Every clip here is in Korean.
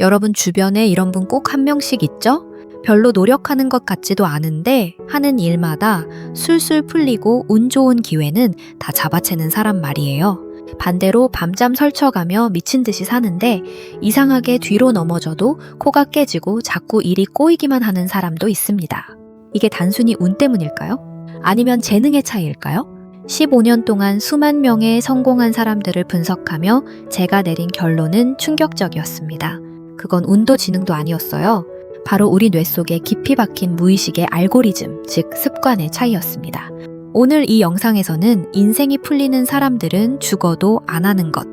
여러분 주변에 이런 분 꼭 한 명씩 있죠? 별로 노력하는 것 같지도 않은데 하는 일마다 술술 풀리고 운 좋은 기회는 다 잡아채는 사람 말이에요. 반대로 밤잠 설쳐가며 미친 듯이 사는데 이상하게 뒤로 넘어져도 코가 깨지고 자꾸 일이 꼬이기만 하는 사람도 있습니다. 이게 단순히 운 때문일까요? 아니면 재능의 차이일까요? 15년 동안 수만 명의 성공한 사람들을 분석하며 제가 내린 결론은 충격적이었습니다. 그건 운도 지능도 아니었어요. 바로 우리 뇌 속에 깊이 박힌 무의식의 알고리즘, 즉 습관의 차이였습니다. 오늘 이 영상에서는 인생이 풀리는 사람들은 죽어도 안 하는 것,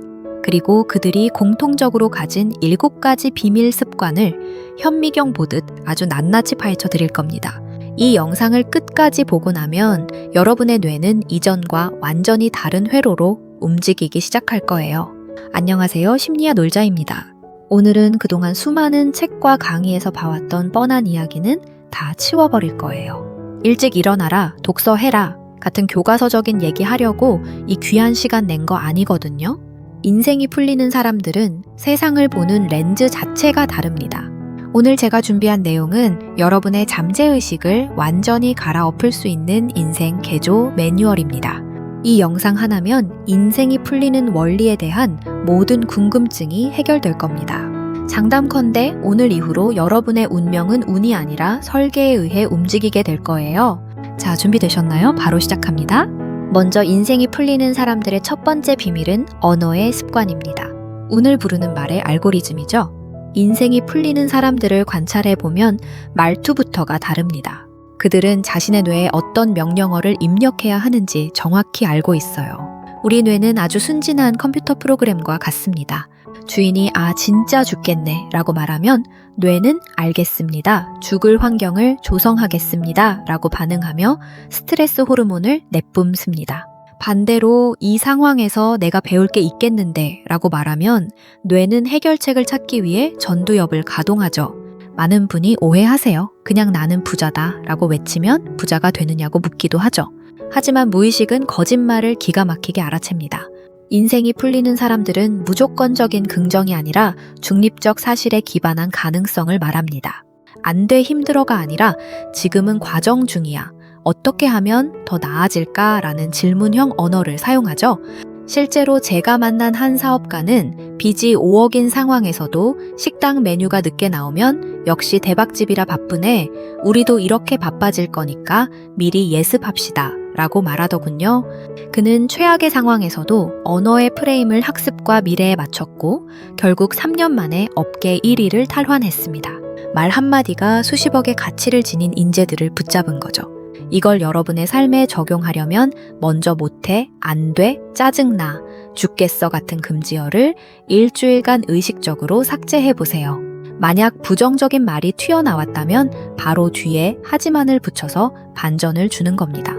그리고 그들이 공통적으로 가진 7가지 비밀 습관을 현미경 보듯 아주 낱낱이 파헤쳐 드릴 겁니다. 이 영상을 끝까지 보고 나면 여러분의 뇌는 이전과 완전히 다른 회로로 움직이기 시작할 거예요. 안녕하세요. 심리학 놀자입니다. 오늘은 그동안 수많은 책과 강의에서 봐왔던 뻔한 이야기는 다 치워버릴 거예요. 일찍 일어나라, 독서해라 같은 교과서적인 얘기하려고 이 귀한 시간 낸 거 아니거든요. 인생이 풀리는 사람들은 세상을 보는 렌즈 자체가 다릅니다. 오늘 제가 준비한 내용은 여러분의 잠재의식을 완전히 갈아엎을 수 있는 인생 개조 매뉴얼입니다. 이 영상 하나면 인생이 풀리는 원리에 대한 모든 궁금증이 해결될 겁니다. 장담컨대 오늘 이후로 여러분의 운명은 운이 아니라 설계에 의해 움직이게 될 거예요. 자, 준비되셨나요? 바로 시작합니다. 먼저 인생이 풀리는 사람들의 첫 번째 비밀은 언어의 습관입니다. 운을 부르는 말의 알고리즘이죠. 인생이 풀리는 사람들을 관찰해보면 말투부터가 다릅니다. 그들은 자신의 뇌에 어떤 명령어를 입력해야 하는지 정확히 알고 있어요. 우리 뇌는 아주 순진한 컴퓨터 프로그램과 같습니다. 주인이 진짜 죽겠네 라고 말하면 뇌는 알겠습니다. 죽을 환경을 조성하겠습니다 라고 반응하며 스트레스 호르몬을 내뿜습니다. 반대로 이 상황에서 내가 배울 게 있겠는데 라고 말하면 뇌는 해결책을 찾기 위해 전두엽을 가동하죠. 많은 분이 오해하세요. 그냥 나는 부자다 라고 외치면 부자가 되느냐고 묻기도 하죠. 하지만 무의식은 거짓말을 기가 막히게 알아챕니다. 인생이 풀리는 사람들은 무조건적인 긍정이 아니라 중립적 사실에 기반한 가능성을 말합니다. 안 돼 힘들어가 아니라 지금은 과정 중이야. 어떻게 하면 더 나아질까라는 질문형 언어를 사용하죠. 실제로 제가 만난 한 사업가는 빚이 5억인 상황에서도 식당 메뉴가 늦게 나오면 역시 대박집이라 바쁘네. 우리도 이렇게 바빠질 거니까 미리 예습합시다. 라고 말하더군요. 그는 최악의 상황에서도 언어의 프레임을 학습과 미래에 맞췄고 결국 3년 만에 업계 1위를 탈환했습니다. 말 한마디가 수십억의 가치를 지닌 인재들을 붙잡은 거죠. 이걸 여러분의 삶에 적용하려면 먼저 못해, 안 돼, 짜증나, 죽겠어 같은 금지어를 일주일간 의식적으로 삭제해보세요. 만약 부정적인 말이 튀어나왔다면 바로 뒤에 하지만을 붙여서 반전을 주는 겁니다.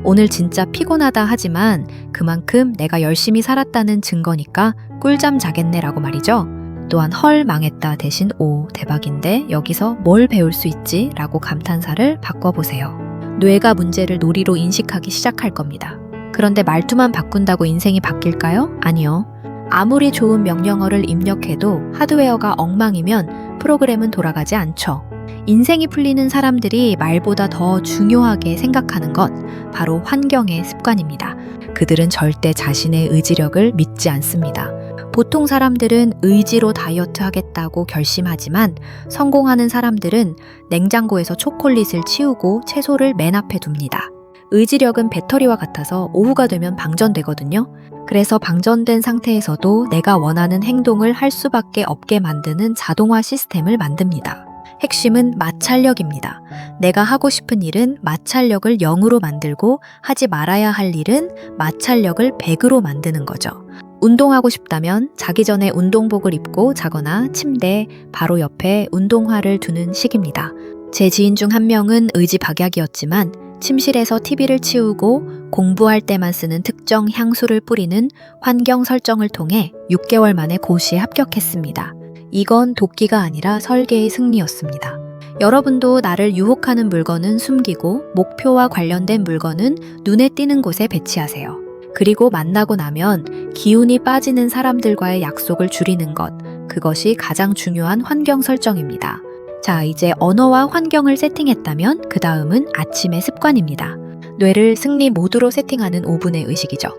오늘 진짜 피곤하다 하지만 그만큼 내가 열심히 살았다는 증거니까 꿀잠 자겠네 라고 말이죠. 또한 헐 망했다 대신 오 대박인데 여기서 뭘 배울 수 있지? 라고 감탄사를 바꿔보세요. 뇌가 문제를 놀이로 인식하기 시작할 겁니다. 그런데 말투만 바꾼다고 인생이 바뀔까요? 아니요. 아무리 좋은 명령어를 입력해도 하드웨어가 엉망이면 프로그램은 돌아가지 않죠. 인생이 풀리는 사람들이 말보다 더 중요하게 생각하는 건 바로 환경의 습관입니다. 그들은 절대 자신의 의지력을 믿지 않습니다. 보통 사람들은 의지로 다이어트 하겠다고 결심하지만 성공하는 사람들은 냉장고에서 초콜릿을 치우고 채소를 맨 앞에 둡니다. 의지력은 배터리와 같아서 오후가 되면 방전되거든요. 그래서 방전된 상태에서도 내가 원하는 행동을 할 수밖에 없게 만드는 자동화 시스템을 만듭니다. 핵심은 마찰력입니다. 내가 하고 싶은 일은 마찰력을 0으로 만들고 하지 말아야 할 일은 마찰력을 100으로 만드는 거죠. 운동하고 싶다면 자기 전에 운동복을 입고 자거나 침대 바로 옆에 운동화를 두는 식입니다. 제 지인 중 한 명은 의지박약이었지만 침실에서 TV를 치우고 공부할 때만 쓰는 특정 향수를 뿌리는 환경 설정을 통해 6개월 만에 고시에 합격했습니다. 이건 도끼가 아니라 설계의 승리였습니다. 여러분도 나를 유혹하는 물건은 숨기고 목표와 관련된 물건은 눈에 띄는 곳에 배치하세요. 그리고 만나고 나면 기운이 빠지는 사람들과의 약속을 줄이는 것, 그것이 가장 중요한 환경 설정입니다. 자, 이제 언어와 환경을 세팅했다면 그 다음은 아침의 습관입니다. 뇌를 승리 모드로 세팅하는 5분의 의식이죠.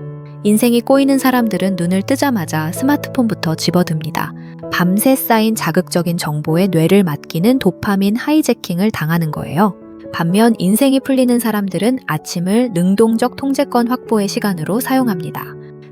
인생이 꼬이는 사람들은 눈을 뜨자마자 스마트폰부터 집어듭니다. 밤새 쌓인 자극적인 정보에 뇌를 맡기는 도파민 하이제킹을 당하는 거예요. 반면 인생이 풀리는 사람들은 아침을 능동적 통제권 확보의 시간으로 사용합니다.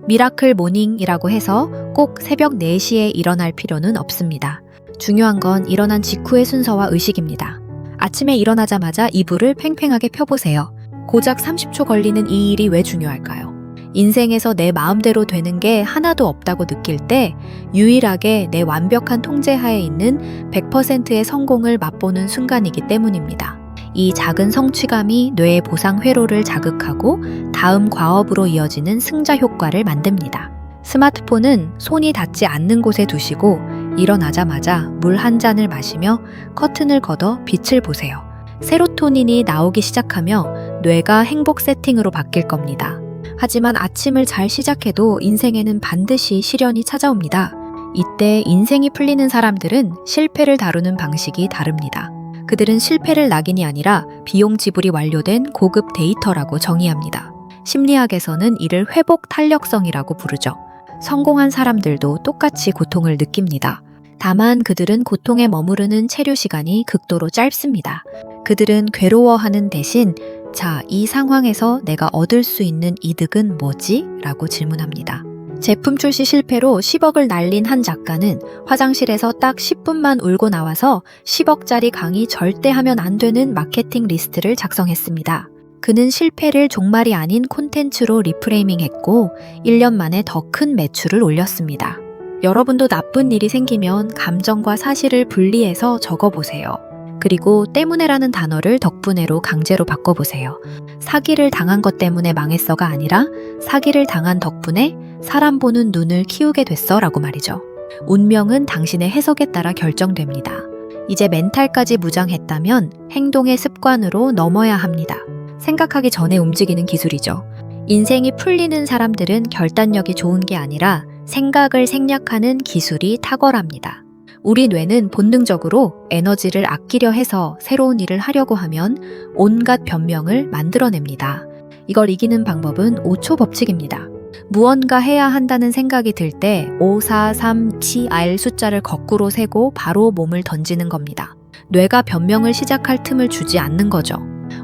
미라클 모닝이라고 해서 꼭 새벽 4시에 일어날 필요는 없습니다. 중요한 건 일어난 직후의 순서와 의식입니다. 아침에 일어나자마자 이불을 팽팽하게 펴보세요. 고작 30초 걸리는 이 일이 왜 중요할까요? 인생에서 내 마음대로 되는 게 하나도 없다고 느낄 때 유일하게 내 완벽한 통제하에 있는 100%의 성공을 맛보는 순간이기 때문입니다. 이 작은 성취감이 뇌의 보상 회로를 자극하고 다음 과업으로 이어지는 승자 효과를 만듭니다. 스마트폰은 손이 닿지 않는 곳에 두시고 일어나자마자 물 한 잔을 마시며 커튼을 걷어 빛을 보세요. 세로토닌이 나오기 시작하며 뇌가 행복 세팅으로 바뀔 겁니다. 하지만 아침을 잘 시작해도 인생에는 반드시 시련이 찾아옵니다. 이때 인생이 풀리는 사람들은 실패를 다루는 방식이 다릅니다. 그들은 실패를 낙인이 아니라 비용 지불이 완료된 고급 데이터라고 정의합니다. 심리학에서는 이를 회복 탄력성이라고 부르죠. 성공한 사람들도 똑같이 고통을 느낍니다. 다만 그들은 고통에 머무르는 체류 시간이 극도로 짧습니다. 그들은 괴로워하는 대신 자, 이 상황에서 내가 얻을 수 있는 이득은 뭐지? 라고 질문합니다. 제품 출시 실패로 10억을 날린 한 작가는 화장실에서 딱 10분만 울고 나와서 10억짜리 강의 절대 하면 안 되는 마케팅 리스트를 작성했습니다. 그는 실패를 종말이 아닌 콘텐츠로 리프레이밍했고 1년 만에 더 큰 매출을 올렸습니다. 여러분도 나쁜 일이 생기면 감정과 사실을 분리해서 적어보세요. 그리고 때문에라는 단어를 덕분에로 강제로 바꿔보세요. 사기를 당한 것 때문에 망했어가 아니라 사기를 당한 덕분에 사람 보는 눈을 키우게 됐어 라고 말이죠. 운명은 당신의 해석에 따라 결정됩니다. 이제 멘탈까지 무장했다면 행동의 습관으로 넘어야 합니다. 생각하기 전에 움직이는 기술이죠. 인생이 풀리는 사람들은 결단력이 좋은 게 아니라 생각을 생략하는 기술이 탁월합니다. 우리 뇌는 본능적으로 에너지를 아끼려 해서 새로운 일을 하려고 하면 온갖 변명을 만들어냅니다. 이걸 이기는 방법은 5초 법칙입니다. 무언가 해야 한다는 생각이 들 때 5, 4, 3, 2, R 숫자를 거꾸로 세고 바로 몸을 던지는 겁니다. 뇌가 변명을 시작할 틈을 주지 않는 거죠.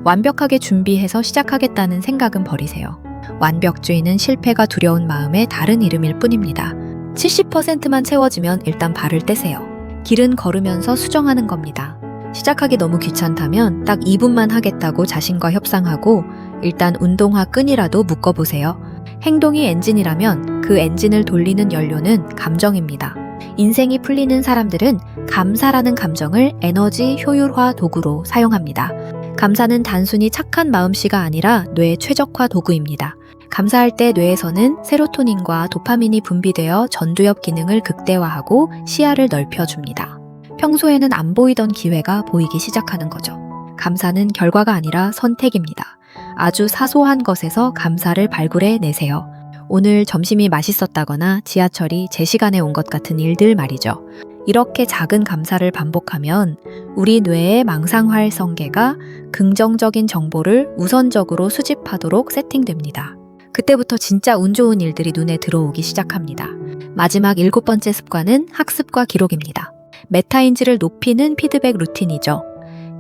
완벽하게 준비해서 시작하겠다는 생각은 버리세요. 완벽주의는 실패가 두려운 마음의 다른 이름일 뿐입니다. 70%만 채워지면 일단 발을 떼세요. 길은 걸으면서 수정하는 겁니다. 시작하기 너무 귀찮다면 딱 2분만 하겠다고 자신과 협상하고 일단 운동화 끈이라도 묶어보세요. 행동이 엔진이라면 그 엔진을 돌리는 연료는 감정입니다. 인생이 풀리는 사람들은 감사라는 감정을 에너지 효율화 도구로 사용합니다. 감사는 단순히 착한 마음씨가 아니라 뇌 최적화 도구입니다. 감사할 때 뇌에서는 세로토닌과 도파민이 분비되어 전두엽 기능을 극대화하고 시야를 넓혀줍니다. 평소에는 안 보이던 기회가 보이기 시작하는 거죠. 감사는 결과가 아니라 선택입니다. 아주 사소한 것에서 감사를 발굴해 내세요. 오늘 점심이 맛있었다거나 지하철이 제 시간에 온 것 같은 일들 말이죠. 이렇게 작은 감사를 반복하면 우리 뇌의 망상활성계가 긍정적인 정보를 우선적으로 수집하도록 세팅됩니다. 그때부터 진짜 운 좋은 일들이 눈에 들어오기 시작합니다. 마지막 7번째 습관은 학습과 기록입니다. 메타인지를 높이는 피드백 루틴이죠.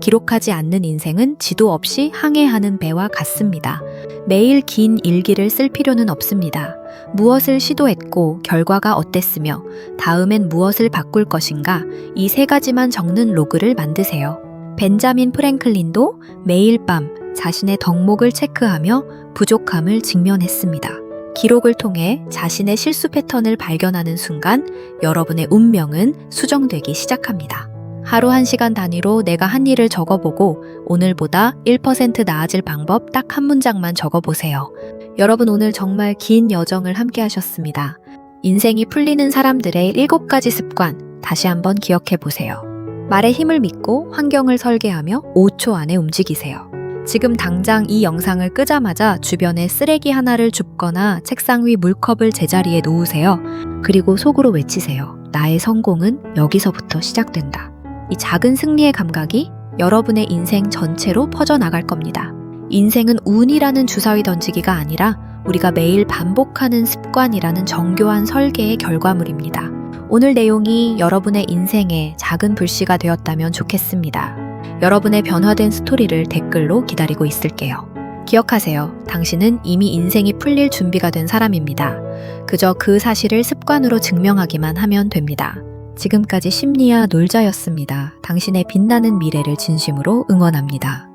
기록하지 않는 인생은 지도 없이 항해하는 배와 같습니다. 매일 긴 일기를 쓸 필요는 없습니다. 무엇을 시도했고 결과가 어땠으며 다음엔 무엇을 바꿀 것인가 이 3가지만 적는 로그를 만드세요. 벤자민 프랭클린도 매일 밤 자신의 덕목을 체크하며 부족함을 직면했습니다. 기록을 통해 자신의 실수 패턴을 발견하는 순간 여러분의 운명은 수정되기 시작합니다. 하루 1시간 단위로 내가 한 일을 적어보고 오늘보다 1% 나아질 방법 딱 한 문장만 적어보세요. 여러분 오늘 정말 긴 여정을 함께 하셨습니다. 인생이 풀리는 사람들의 7가지 습관 다시 한번 기억해 보세요. 말의 힘을 믿고 환경을 설계하며 5초 안에 움직이세요. 지금 당장 이 영상을 끄자마자 주변에 쓰레기 하나를 줍거나 책상 위 물컵을 제자리에 놓으세요. 그리고 속으로 외치세요. 나의 성공은 여기서부터 시작된다. 이 작은 승리의 감각이 여러분의 인생 전체로 퍼져나갈 겁니다. 인생은 운이라는 주사위 던지기가 아니라 우리가 매일 반복하는 습관이라는 정교한 설계의 결과물입니다. 오늘 내용이 여러분의 인생에 작은 불씨가 되었다면 좋겠습니다. 여러분의 변화된 스토리를 댓글로 기다리고 있을게요. 기억하세요. 당신은 이미 인생이 풀릴 준비가 된 사람입니다. 그저 그 사실을 습관으로 증명하기만 하면 됩니다. 지금까지 심리야 놀자였습니다. 당신의 빛나는 미래를 진심으로 응원합니다.